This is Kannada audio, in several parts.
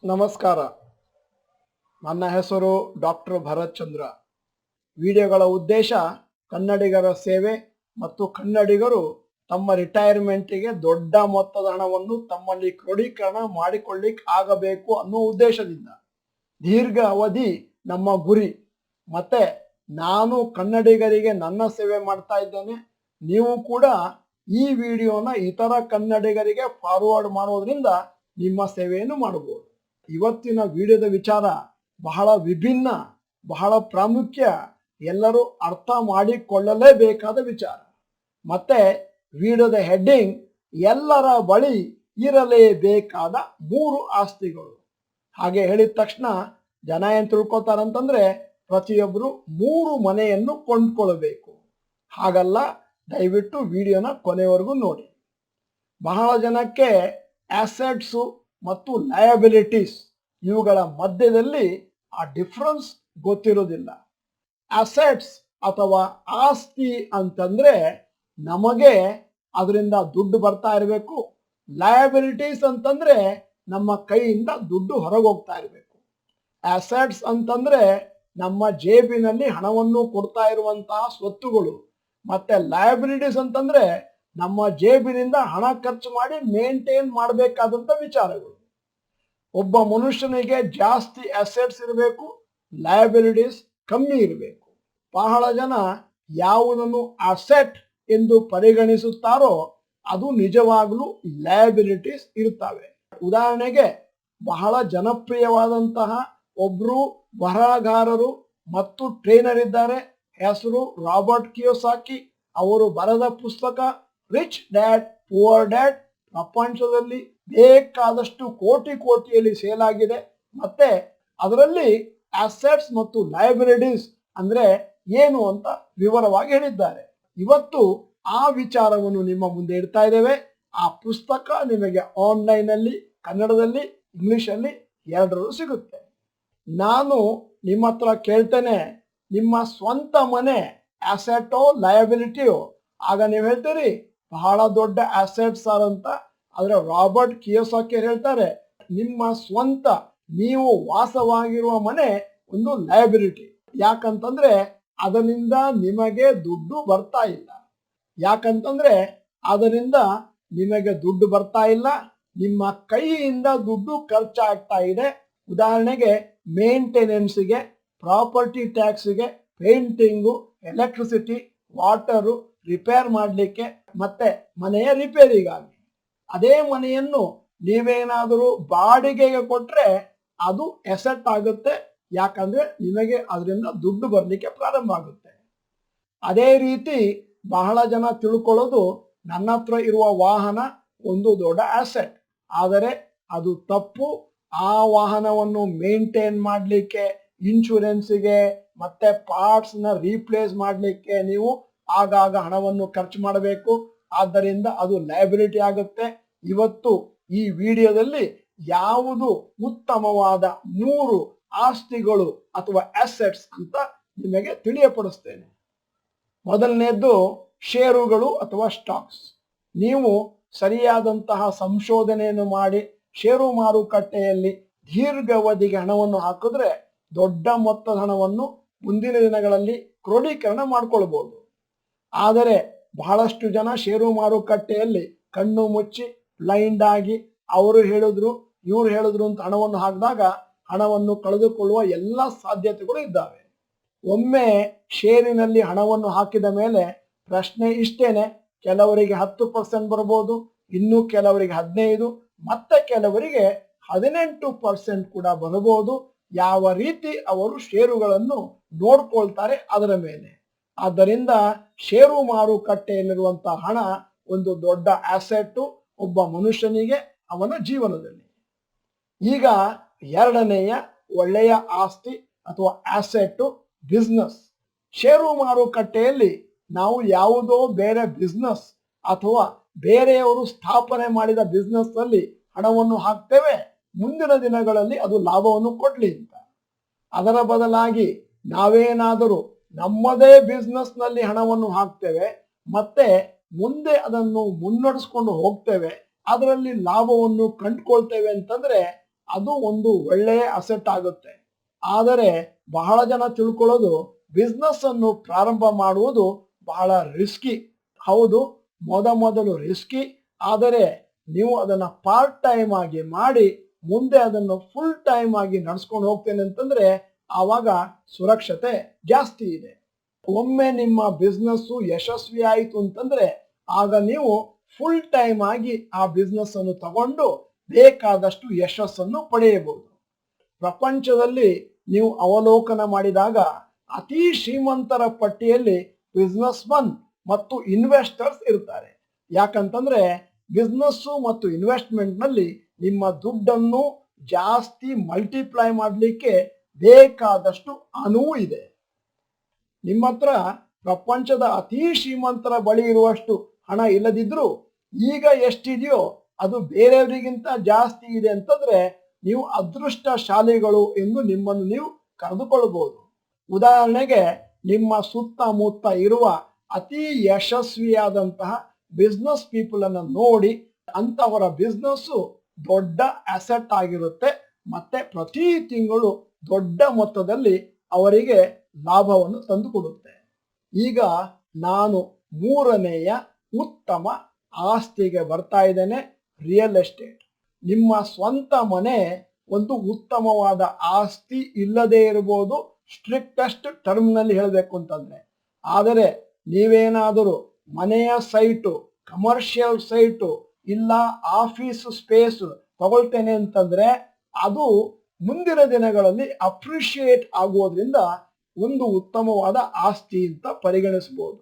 ನಮಸ್ಕಾರ. ನನ್ನ ಹೆಸರು ಡಾಕ್ಟರ್ ಭರತ್ ಚಂದ್ರ. ವಿಡಿಯೋಗಳ ಉದ್ದೇಶ ಕನ್ನಡಿಗರ ಸೇವೆ ಮತ್ತು ಕನ್ನಡಿಗರು ತಮ್ಮ ರಿಟೈರ್ಮೆಂಟಿಗೆ ದೊಡ್ಡ ಮೊತ್ತದ ಹಣವನ್ನು ತಮ್ಮಲ್ಲಿ ಕ್ರೋಢೀಕರಣ ಮಾಡಿಕೊಳ್ಳಿಕ್ಕೆ ಆಗಬೇಕು ಅನ್ನೋ ಉದ್ದೇಶದಿಂದ ದೀರ್ಘ ಅವಧಿ ನಮ್ಮ ಗುರಿ. ಮತ್ತೆ ನಾನು ಕನ್ನಡಿಗರಿಗೆ ನನ್ನ ಸೇವೆ ಮಾಡ್ತಾ ಇದ್ದೇನೆ. ನೀವು ಕೂಡ ಈ ವಿಡಿಯೋನ ಇತರ ಕನ್ನಡಿಗರಿಗೆ ಫಾರ್ವರ್ಡ್ ಮಾಡೋದ್ರಿಂದ ನಿಮ್ಮ ಸೇವೆಯನ್ನು ಮಾಡಬಹುದು. ಇವತ್ತಿನ ವಿಡಿಯೋದ ವಿಚಾರ ಬಹಳ ವಿಭಿನ್ನ, ಬಹಳ ಪ್ರಾಮುಖ್ಯ, ಎಲ್ಲರೂ ಅರ್ಥ ಮಾಡಿಕೊಳ್ಳಲೇಬೇಕಾದ ವಿಚಾರ. ಮತ್ತೆ ವಿಡಿಯೋದ ಹೆಡ್ಡಿಂಗ್ ಎಲ್ಲರ ಬಳಿ ಇರಲೇಬೇಕಾದ 3 ಆಸ್ತಿಗಳು. ಹಾಗೆ ಹೇಳಿದ ತಕ್ಷಣ ಜನ ಏನ್ ತಿಳ್ಕೊತಾರಂತಂದ್ರೆ ಪ್ರತಿಯೊಬ್ಬರು 3 ಮನೆಯನ್ನು ಕೊಂಡ್ಕೊಳ್ಬೇಕು. ಹಾಗಲ್ಲ, ದಯವಿಟ್ಟು ವಿಡಿಯೋನ ಕೊನೆವರೆಗೂ ನೋಡಿ. ಬಹಳ ಜನಕ್ಕೆ ಆಸೆಟ್ಸು ಮತ್ತು ಲಯಬಿಲಿಟೀಸ್ ಇವುಗಳ ಮಧ್ಯದಲ್ಲಿ ಆ ಡಿಫ್ರೆನ್ಸ್ ಗೊತ್ತಿರೋದಿಲ್ಲ. ಅಸೆಟ್ಸ್ ಅಥವಾ ಆಸ್ತಿ ಅಂತಂದ್ರೆ ನಮಗೆ ಅದರಿಂದ ದುಡ್ಡು ಬರ್ತಾ ಇರಬೇಕು. ಲಯಬಿಲಿಟೀಸ್ ಅಂತಂದ್ರೆ ನಮ್ಮ ಕೈಯಿಂದ ದುಡ್ಡು ಹೊರಗೆ ಹೋಗ್ತಾ ಇರಬೇಕು. ಅಸೆಟ್ಸ್ ಅಂತಂದ್ರೆ ನಮ್ಮ ಜೇಬಿನಲ್ಲಿ ಹಣವನ್ನು ಕೊಡ್ತಾ ಇರುವಂತಹ ಸ್ವತ್ತುಗಳು. ಮತ್ತೆ ಲಯಬಿಲಿಟೀಸ್ ಅಂತಂದ್ರೆ ನಮ್ಮ ಜೇಬಿನಿಂದ ಹಣ ಖರ್ಚು ಮಾಡಿ ಮೇಂಟೈನ್ ಮಾಡಬೇಕಾದಂತ ವಿಚಾರಗಳು. ಒಬ್ಬ ಮನುಷ್ಯನಿಗೆ ಜಾಸ್ತಿ ಅಸೆಟ್ಸ್ ಇರಬೇಕು, ಲಯಬಿಲಿಟೀಸ್ ಕಮ್ಮಿ ಇರಬೇಕು. ಬಹಳ ಜನ ಯಾವುದನ್ನು ಅಸೆಟ್ ಎಂದು ಪರಿಗಣಿಸುತ್ತಾರೋ ಅದು ನಿಜವಾಗ್ಲೂ ಲಯಬಿಲಿಟೀಸ್ ಇರುತ್ತವೆ. ಉದಾಹರಣೆಗೆ ಬಹಳ ಜನಪ್ರಿಯವಾದಂತಹ ಒಬ್ರು ಬರಹಗಾರರು ಮತ್ತು ಟ್ರೈನರ್ ಇದ್ದಾರೆ. ಹೆಸರು ರಾಬರ್ಟ್ ಕಿಯೋಸಾಕಿ. ಅವರು ಬರೆದ ಪುಸ್ತಕ ರಿಚ್ ಡ್ಯಾಡ್ ಪುವರ್ ಡ್ಯಾಡ್ ಪ್ರಪಂಚದಲ್ಲಿ ಬೇಕಾದಷ್ಟು ಕೋಟಿಯಲ್ಲಿ ಸೇಲ್ ಆಗಿದೆ. ಮತ್ತೆ ಅದರಲ್ಲಿ ಅಸೆಟ್ಸ್ ಮತ್ತು ಲಯಬಿಲಿಟೀಸ್ ಅಂದ್ರೆ ಏನು ಅಂತ ವಿವರವಾಗಿ ಹೇಳಿದ್ದಾರೆ. ಇವತ್ತು ಆ ವಿಚಾರವನ್ನು ನಿಮ್ಮ ಮುಂದೆ ಇಡ್ತಾ ಇದ್ದೇವೆ. ಆ ಪುಸ್ತಕ ನಿಮಗೆ ಆನ್ಲೈನ್ ಅಲ್ಲಿ, ಕನ್ನಡದಲ್ಲಿ, ಇಂಗ್ಲಿಷ್ ಅಲ್ಲಿ ಎರಡರಲ್ಲೂ ಸಿಗುತ್ತೆ. ನಾನು ನಿಮ್ಮ ಹತ್ರ ಕೇಳ್ತೇನೆ, ನಿಮ್ಮ ಸ್ವಂತ ಮನೆ ಅಸೆಟೋ ಲಯಬಿಲಿಟಿಯೋ? ಆಗ ನೀವು ಹೇಳ್ತೀರಿ ಬಹಳ ದೊಡ್ಡ ಅಸೆಟ್ಸ್ ಅಂತ. ಆದ್ರೆ ರಾಬರ್ಟ್ ಕಿಯೋಸಾಕಿ ಹೇಳ್ತಾರೆ ನಿಮ್ಮ ಸ್ವಂತ ನೀವು ವಾಸವಾಗಿರುವ ಮನೆ ಒಂದು ಲಯಬಿಲಿಟಿ. ಯಾಕಂತಂದ್ರೆ ಅದರಿಂದ ನಿಮಗೆ ದುಡ್ಡು ಬರ್ತಾ ಇಲ್ಲ. ನಿಮ್ಮ ಕೈಯಿಂದ ದುಡ್ಡು ಖರ್ಚಾಗ್ತಾ ಇದೆ. ಉದಾಹರಣೆಗೆ ಮೇಂಟೆನೆನ್ಸ್ಗೆ, ಪ್ರಾಪರ್ಟಿ ಟ್ಯಾಕ್ಸ್ಗೆ, ಪೇಂಟಿಂಗು, ಎಲೆಕ್ಟ್ರಿಸಿಟಿ, ವಾಟರು, ರಿಪೇರ್ ಮಾಡಲಿಕ್ಕೆ, ಮತ್ತೆ ಮನೆಯ ರಿಪೇರಿಗಾಗಿ. ಅದೇ ಮನೆಯನ್ನು ನೀವೇನಾದರೂ ಬಾಡಿಗೆಗೆ ಕೊಟ್ರೆ ಅದು ಎಸೆಟ್ ಆಗುತ್ತೆ. ಯಾಕಂದ್ರೆ ನಿಮಗೆ ಅದರಿಂದ ದುಡ್ಡು ಬರ್ಲಿಕ್ಕೆ ಪ್ರಾರಂಭ ಆಗುತ್ತೆ. ಅದೇ ರೀತಿ ಬಹಳ ಜನ ತಿಳ್ಕೊಳ್ಳೋದು ನನ್ನ ಹತ್ರ ಇರುವ ವಾಹನ ಒಂದು ದೊಡ್ಡ ಅಸೆಟ್. ಆದರೆ ಅದು ತಪ್ಪು. ಆ ವಾಹನವನ್ನು ಮೇಂಟೈನ್ ಮಾಡಲಿಕ್ಕೆ, ಇನ್ಶೂರೆನ್ಸ್ಗೆ ಮತ್ತೆ ಪಾರ್ಟ್ಸ್ ನ ರೀಪ್ಲೇಸ್ ಮಾಡಲಿಕ್ಕೆ ನೀವು ಆಗಾಗ ಹಣವನ್ನು ಖರ್ಚು ಮಾಡಬೇಕು. ಆದ್ದರಿಂದ ಅದು ಲಯಬಿಲಿಟಿ ಆಗುತ್ತೆ. ಇವತ್ತು ಈ ವಿಡಿಯೋದಲ್ಲಿ ಯಾವುದು ಉತ್ತಮವಾದ 3 ಆಸ್ತಿಗಳು ಅಥವಾ ಅಸೆಟ್ಸ್ ಅಂತ ನಿಮಗೆ ತಿಳಿಯಪಡಿಸ್ತೇನೆ. ಮೊದಲನೇದ್ದು ಷೇರುಗಳು ಅಥವಾ ಸ್ಟಾಕ್ಸ್. ನೀವು ಸರಿಯಾದಂತಹ ಸಂಶೋಧನೆಯನ್ನು ಮಾಡಿ ಷೇರು ಮಾರುಕಟ್ಟೆಯಲ್ಲಿ ದೀರ್ಘಾವಧಿಗೆ ಹಣವನ್ನು ಹಾಕಿದ್ರೆ ದೊಡ್ಡ ಮೊತ್ತದ ಹಣವನ್ನು ಮುಂದಿನ ದಿನಗಳಲ್ಲಿ ಕ್ರೋಢೀಕರಣ ಮಾಡ್ಕೊಳ್ಬಹುದು. ಆದರೆ ಬಹಳಷ್ಟು ಜನ ಷೇರು ಮಾರುಕಟ್ಟೆಯಲ್ಲಿ ಕಣ್ಣು ಮುಚ್ಚಿ ಬ್ಲೈಂಡ್ ಆಗಿ ಅವರು ಹೇಳಿದ್ರು ಇವ್ರು ಹೇಳಿದ್ರು ಅಂತ ಹಣವನ್ನು ಹಾಕಿದಾಗ ಹಣವನ್ನು ಕಳೆದುಕೊಳ್ಳುವ ಎಲ್ಲ ಸಾಧ್ಯತೆಗಳು ಇದ್ದಾವೆ. ಒಮ್ಮೆ ಷೇರಿನಲ್ಲಿ ಹಣವನ್ನು ಹಾಕಿದ ಮೇಲೆ ಪ್ರಶ್ನೆ ಇಷ್ಟೇನೆ, ಕೆಲವರಿಗೆ 10% ಬರ್ಬೋದು, ಇನ್ನು ಕೆಲವರಿಗೆ 15, ಮತ್ತೆ ಕೆಲವರಿಗೆ 18% ಕೂಡ ಬರಬಹುದು. ಯಾವ ರೀತಿ ಅವರು ಷೇರುಗಳನ್ನು ನೋಡ್ಕೊಳ್ತಾರೆ ಅದರ ಮೇಲೆ. ಆದ್ದರಿಂದ ಷೇರು ಮಾರುಕಟ್ಟೆಯಲ್ಲಿರುವಂತಹ ಹಣ ಒಂದು ದೊಡ್ಡ ಅಸೆಟ್ ಒಬ್ಬ ಮನುಷ್ಯನಿಗೆ ಅವನ ಜೀವನದಲ್ಲಿ. ಈಗ ಎರಡನೆಯ ಒಳ್ಳೆಯ ಆಸ್ತಿ ಅಥವಾ ಅಸೆಟ್ ಬಿಸ್ನೆಸ್. ಷೇರು ಮಾರುಕಟ್ಟೆಯಲ್ಲಿ ನಾವು ಯಾವುದೋ ಬೇರೆ ಬಿಸ್ನೆಸ್ ಅಥವಾ ಬೇರೆಯವರು ಸ್ಥಾಪನೆ ಮಾಡಿದ ಬಿಸ್ನೆಸ್ ಅಲ್ಲಿ ಹಣವನ್ನು ಹಾಕ್ತೇವೆ, ಮುಂದಿನ ದಿನಗಳಲ್ಲಿ ಅದು ಲಾಭವನ್ನು ಕೊಡ್ಲಿ ಅಂತ. ಅದರ ಬದಲಾಗಿ ನಾವೇನಾದರೂ ನಮ್ಮದೇ ಬಿಸ್ನೆಸ್ ನಲ್ಲಿ ಹಣವನ್ನು ಹಾಕ್ತೇವೆ, ಮತ್ತೆ ಮುಂದೆ ಅದನ್ನು ಮುನ್ನಡೆಸ್ಕೊಂಡು ಹೋಗ್ತೇವೆ, ಅದರಲ್ಲಿ ಲಾಭವನ್ನು ಕಂಡುಕೊಳ್ತೇವೆ ಅಂತಂದ್ರೆ ಅದು ಒಂದು ಒಳ್ಳೆಯ ಅಸೆಟ್ ಆಗುತ್ತೆ. ಆದರೆ ಬಹಳ ಜನ ತಿಳ್ಕೊಳ್ಳೋದು ಬಿಸ್ನೆಸ್ ಅನ್ನು ಪ್ರಾರಂಭ ಮಾಡುವುದು ಬಹಳ ರಿಸ್ಕಿ. ಹೌದು, ಮೊದಲು ರಿಸ್ಕಿ. ಆದರೆ ನೀವು ಅದನ್ನ ಪಾರ್ಟ್ ಟೈಮ್ ಆಗಿ ಮಾಡಿ ಮುಂದೆ ಅದನ್ನು ಫುಲ್ ಟೈಮ್ ಆಗಿ ನಡ್ಸ್ಕೊಂಡು ಹೋಗ್ತೇನೆ ಅಂತಂದ್ರೆ ಆವಾಗ ಸುರಕ್ಷತೆ ಜಾಸ್ತಿ ಇದೆ. ಒಮ್ಮೆ ನಿಮ್ಮ ಬಿಸ್ನೆಸ್ ಯಶಸ್ವಿ ಆಯಿತು ಅಂತಂದ್ರೆ ಆಗ ನೀವು ಫುಲ್ ಟೈಮ್ ಆಗಿ ಆ ಬಿಸ್ನೆಸ್ ಅನ್ನು ತಗೊಂಡು ಬೇಕಾದಷ್ಟು ಯಶಸ್ಸನ್ನು ಪಡೆಯಬಹುದು. ಪ್ರಪಂಚದಲ್ಲಿ ನೀವು ಅವಲೋಕನ ಮಾಡಿದಾಗ ಅತಿ ಶ್ರೀಮಂತರ ಪಟ್ಟಿಯಲ್ಲಿ ಬಿಸ್ನೆಸ್ ಮನ್ ಮತ್ತು ಇನ್ವೆಸ್ಟರ್ಸ್ ಇರ್ತಾರೆ. ಯಾಕಂತಂದ್ರೆ ಬಿಸ್ನೆಸ್ ಮತ್ತು ಇನ್ವೆಸ್ಟ್ಮೆಂಟ್ ನಲ್ಲಿ ನಿಮ್ಮ ದುಡ್ಡನ್ನು ಜಾಸ್ತಿ ಮಲ್ಟಿಪ್ಲೈ ಮಾಡಲಿಕ್ಕೆ ಬೇಕಾದಷ್ಟು ಅನುವು ಇದೆ. ನಿಮ್ಮ ಹತ್ರ ಪ್ರಪಂಚದ ಅತಿ ಶ್ರೀಮಂತರ ಬಳಿ ಇರುವಷ್ಟು ಹಣ ಇಲ್ಲದಿದ್ರೂ ಈಗ ಎಷ್ಟಿದೆಯೋ ಅದು ಬೇರೆಯವರಿಗಿಂತ ಜಾಸ್ತಿ ಇದೆ ಅಂತಂದ್ರೆ ನೀವು ಅದೃಷ್ಟಶಾಲಿಗಳು ಎಂದು ನಿಮ್ಮನ್ನು ನೀವು ಕರೆದುಕೊಳ್ಳಬಹುದು. ಉದಾಹರಣೆಗೆ ನಿಮ್ಮ ಸುತ್ತಮುತ್ತ ಇರುವ ಅತಿ ಯಶಸ್ವಿಯಾದಂತಹ ಬಿಸ್ನೆಸ್ ಪೀಪಲ್ ಅನ್ನು ನೋಡಿ, ಅಂತವರ ಬಿಸ್ನೆಸ್ ದೊಡ್ಡ ಅಸೆಟ್ ಆಗಿರುತ್ತೆ ಮತ್ತೆ ಪ್ರತಿ ತಿಂಗಳು ದೊಡ್ಡ ಮೊತ್ತದಲ್ಲಿ ಅವರಿಗೆ ಲಾಭವನ್ನು ತಂದುಕೊಡುತ್ತೆ. ಈಗ ನಾನು ಮೂರನೆಯ ಉತ್ತಮ ಆಸ್ತಿಗೆ ಬರ್ತಾ ಇದ್ದೇನೆ, ರಿಯಲ್ ಎಸ್ಟೇಟ್. ನಿಮ್ಮ ಸ್ವಂತ ಮನೆ ಒಂದು ಉತ್ತಮವಾದ ಆಸ್ತಿ ಇಲ್ಲದೆ ಇರಬಹುದು ಸ್ಟ್ರಿಕ್ಟೆಸ್ಟ್ ಟರ್ಮ್ನಲ್ಲಿ ಹೇಳಬೇಕು ಅಂತಂದ್ರೆ. ಆದರೆ ನೀವೇನಾದರೂ ಮನೆಯ ಸೈಟು, ಕಮರ್ಷಿಯಲ್ ಸೈಟು ಇಲ್ಲ ಆಫೀಸ್ ಸ್ಪೇಸ್ ತಗೊಳ್ತೇನೆ ಅಂತಂದ್ರೆ ಅದು ಮುಂದಿನ ದಿನಗಳಲ್ಲಿ ಅಪ್ರಿಷಿಯೇಟ್ ಆಗುವುದರಿಂದ ಒಂದು ಉತ್ತಮವಾದ ಆಸ್ತಿ ಅಂತ ಪರಿಗಣಿಸಬಹುದು.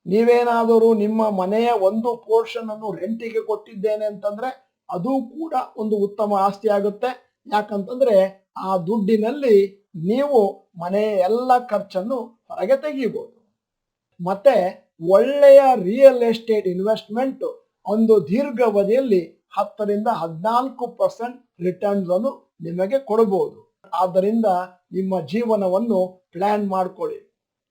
ನೀವೇನಾದರೂ ನಿಮ್ಮ ಮನೆಯ ಒಂದು ಪೋರ್ಷನ್ ಅನ್ನು ರೆಂಟಿಗೆ ಕೊಟ್ಟಿದ್ದೇನೆ ಅಂತಂದ್ರೆ ಅದು ಕೂಡ ಒಂದು ಉತ್ತಮ ಆಸ್ತಿ ಆಗುತ್ತೆ. ಯಾಕಂತಂದ್ರೆ ಆ ದುಡ್ಡಿನಲ್ಲಿ ನೀವು ಮನೆಯ ಎಲ್ಲ ಖರ್ಚನ್ನು ಹೊರಗೆ ತೆಗಿಬಹುದು. ಮತ್ತೆ ಒಳ್ಳೆಯ ರಿಯಲ್ ಎಸ್ಟೇಟ್ ಇನ್ವೆಸ್ಟ್ಮೆಂಟ್ ಒಂದು ದೀರ್ಘಾವಧಿಯಲ್ಲಿ 10-14% ರಿಟರ್ನ್ಸ್ ಅನ್ನು ನಿಮಗೆ ಕೊಡಬಹುದು. ಆದ್ದರಿಂದ ನಿಮ್ಮ ಜೀವನವನ್ನು ಪ್ಲಾನ್ ಮಾಡ್ಕೊಳ್ಳಿ.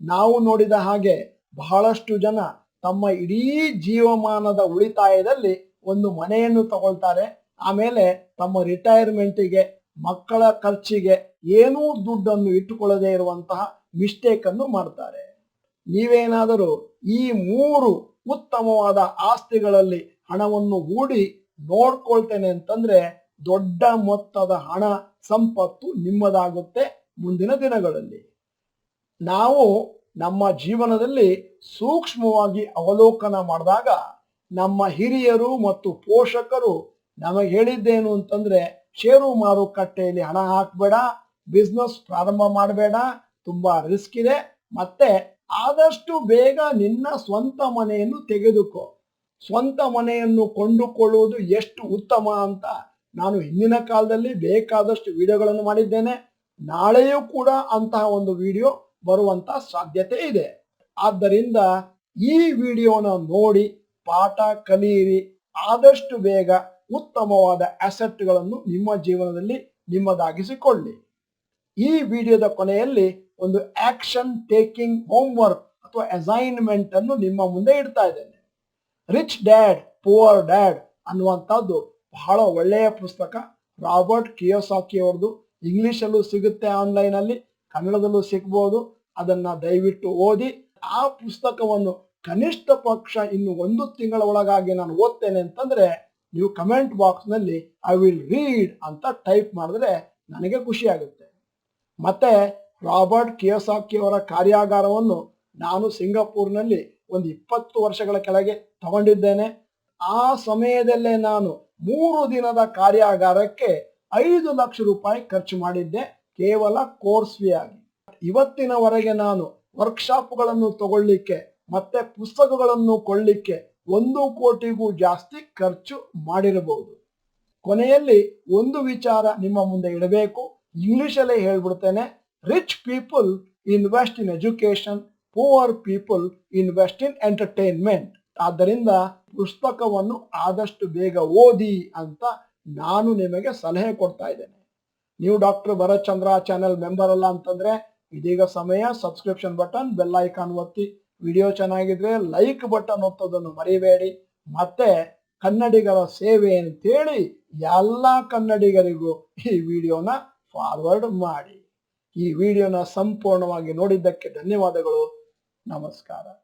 ನಾವು ನೋಡಿದ ಹಾಗೆ ಬಹಳಷ್ಟು ಜನ ತಮ್ಮ ಇಡೀ ಜೀವಮಾನದ ಉಳಿತಾಯದಲ್ಲಿ ಒಂದು ಮನೆಯನ್ನು ತಗೊಳ್ತಾರೆ. ಆಮೇಲೆ ತಮ್ಮ ರಿಟೈರ್ಮೆಂಟಿಗೆ, ಮಕ್ಕಳ ಖರ್ಚಿಗೆ ಏನೂ ದುಡ್ಡನ್ನು ಇಟ್ಟುಕೊಳ್ಳದೆ ಇರುವಂತಹ ಮಿಸ್ಟೇಕ್ ಅನ್ನು ಮಾಡ್ತಾರೆ. ನೀವೇನಾದರೂ ಈ 3 ಉತ್ತಮವಾದ ಆಸ್ತಿಗಳಲ್ಲಿ ಹಣವನ್ನು ಹೂಡಿ ನೋಡ್ಕೊಳ್ತೇನೆ ಅಂತಂದ್ರೆ ದೊಡ್ಡ ಮೊತ್ತದ ಹಣ ಸಂಪತ್ತು ನಿಮ್ಮದಾಗುತ್ತೆ ಮುಂದಿನ ದಿನಗಳಲ್ಲಿ. ನಾವು ನಮ್ಮ ಜೀವನದಲ್ಲಿ ಸೂಕ್ಷ್ಮವಾಗಿ ಅವಲೋಕನ ಮಾಡಿದಾಗ ನಮ್ಮ ಹಿರಿಯರು ಮತ್ತು ಪೋಷಕರು ನಮಗೆ ಹೇಳಿದ್ದೇನು ಅಂತಂದ್ರೆ ಷೇರು ಮಾರುಕಟ್ಟೆಯಲ್ಲಿ ಹಣ ಹಾಕಬೇಡ, ಬಿಸ್ನೆಸ್ ಪ್ರಾರಂಭ ಮಾಡಬೇಡ, ತುಂಬಾ ರಿಸ್ಕ್ ಇದೆ, ಮತ್ತೆ ಆದಷ್ಟು ಬೇಗ ನಿನ್ನ ಸ್ವಂತ ಮನೆಯನ್ನು ತೆಗೆದುಕೋ. ಸ್ವಂತ ಮನೆಯನ್ನು ಕೊಂಡುಕೊಳ್ಳುವುದು ಎಷ್ಟು ಉತ್ತಮ ಅಂತ ನಾನು ಹಿಂದಿನ ಕಾಲದಲ್ಲಿ ಬೇಕಾದಷ್ಟು ವಿಡಿಯೋಗಳನ್ನು ಮಾಡಿದ್ದೇನೆ. ನಾಳೆಯೂ ಕೂಡ ಅಂತಹ ಒಂದು ವಿಡಿಯೋ ಬರುವಂತ ಸಾಧ್ಯತೆ ಇದೆ. ಆದ್ದರಿಂದ ಈ ವಿಡಿಯೋನ ನೋಡಿ ಪಾಠ ಕಲಿಯಿರಿ. ಆದಷ್ಟು ಬೇಗ ಉತ್ತಮವಾದ ಅಸೆಟ್ಗಳನ್ನು ನಿಮ್ಮ ಜೀವನದಲ್ಲಿ ನಿಮ್ಮದಾಗಿಸಿಕೊಳ್ಳಿ. ಈ ವಿಡಿಯೋದ ಕೊನೆಯಲ್ಲಿ ಒಂದು ಆಕ್ಷನ್ ಟೇಕಿಂಗ್ ಹೋಮ್ವರ್ಕ್ ಅಥವಾ ಅಸೈನ್ಮೆಂಟ್ ಅನ್ನು ನಿಮ್ಮ ಮುಂದೆ ಇಡ್ತಾ ಇದ್ದೇನೆ. ರಿಚ್ ಡ್ಯಾಡ್ ಪುವರ್ ಡ್ಯಾಡ್ ಅನ್ನುವಂಥದ್ದು ಬಹಳ ಒಳ್ಳೆಯ ಪುಸ್ತಕ. ರಾಬರ್ಟ್ ಕಿಯೋಸಾಕಿ ಅವ್ರದ್ದು. ಇಂಗ್ಲಿಷಲ್ಲೂ ಸಿಗುತ್ತೆ, ಆನ್ಲೈನ್ ಅಲ್ಲಿ, ಕನ್ನಡದಲ್ಲೂ ಸಿಗ್ಬೋದು. ಅದನ್ನ ದಯವಿಟ್ಟು ಓದಿ. ಆ ಪುಸ್ತಕವನ್ನು ಕನಿಷ್ಠ ಪಕ್ಷ ಇನ್ನು 1 ತಿಂಗಳ ಒಳಗಾಗಿ ನಾನು ಓದ್ತೇನೆ ಅಂತಂದ್ರೆ ನೀವು ಕಮೆಂಟ್ ಬಾಕ್ಸ್ ನಲ್ಲಿ ಐ ವಿಲ್ ರೀಡ್ ಅಂತ ಟೈಪ್ ಮಾಡಿದ್ರೆ ನನಗೆ ಖುಷಿ ಆಗುತ್ತೆ. ಮತ್ತೆ ರಾಬರ್ಟ್ ಕಿಯೋಸಾಕಿ ಅವರ ಕಾರ್ಯಾಗಾರವನ್ನು ನಾನು ಸಿಂಗಾಪುರ್ನಲ್ಲಿ ಒಂದು 20 ವರ್ಷಗಳ ಕೆಳಗೆ ತಗೊಂಡಿದ್ದೇನೆ. ಆ ಸಮಯದಲ್ಲೇ ನಾನು 3 ದಿನದ ಕಾರ್ಯಾಗಾರಕ್ಕೆ 5 ಲಕ್ಷ ರೂಪಾಯಿ ಖರ್ಚು ಮಾಡಿದ್ದೆ, ಕೇವಲ ಕೋರ್ಸ್ ಫೀ ಆಗಿ. ಇವತ್ತಿನವರೆಗೆ ನಾನು ವರ್ಕ್ಶಾಪ್ಗಳನ್ನು ತಗೊಳ್ಳಿಕ್ಕೆ ಮತ್ತೆ ಪುಸ್ತಕಗಳನ್ನು ಕೊಳ್ಳಿಕ್ಕೆ 1 ಕೋಟಿಗೂ ಜಾಸ್ತಿ ಖರ್ಚು ಮಾಡಿರಬಹುದು. ಕೊನೆಯಲ್ಲಿ ಒಂದು ವಿಚಾರ ನಿಮ್ಮ ಮುಂದೆ ಇಡಬೇಕು, ಇಂಗ್ಲಿಷಲ್ಲೇ ಹೇಳ್ಬಿಡ್ತೇನೆ. Rich people invest in education, poor people invest in entertainment. ಆದ್ದರಿಂದ ಪುಸ್ತಕವನ್ನು ಆದಷ್ಟು ಬೇಗ ಓದಿ ಅಂತ ನಾನು ನಿಮಗೆ ಸಲಹೆ ಕೊಡ್ತಾ ಇದ್ದೇನೆ. ನೀವು ಡಾಕ್ಟರ್ ಭರತ್ ಚಂದ್ರ ಚಾನೆಲ್ ಮೆಂಬರ್ ಅಲ್ಲ ಅಂತಂದ್ರೆ ಇದೀಗ ಸಮಯ. ಸಬ್ಸ್ಕ್ರಿಪ್ಷನ್ ಬಟನ್, ಬೆಲ್ ಐಕಾನ್ ಒತ್ತಿ. ವಿಡಿಯೋ ಚೆನ್ನಾಗಿದ್ರೆ ಲೈಕ್ ಬಟನ್ ಒತ್ತೋದನ್ನು ಮರಿಬೇಡಿ. ಮತ್ತೆ ಕನ್ನಡಿಗರ ಸೇವೆ ಅಂತೇಳಿ ಎಲ್ಲ ಕನ್ನಡಿಗರಿಗೂ ಈ ವಿಡಿಯೋನ ಫಾರ್ವರ್ಡ್ ಮಾಡಿ. ಈ ವಿಡಿಯೋನ ಸಂಪೂರ್ಣವಾಗಿ ನೋಡಿದ್ದಕ್ಕೆ ಧನ್ಯವಾದಗಳು. ನಮಸ್ಕಾರ.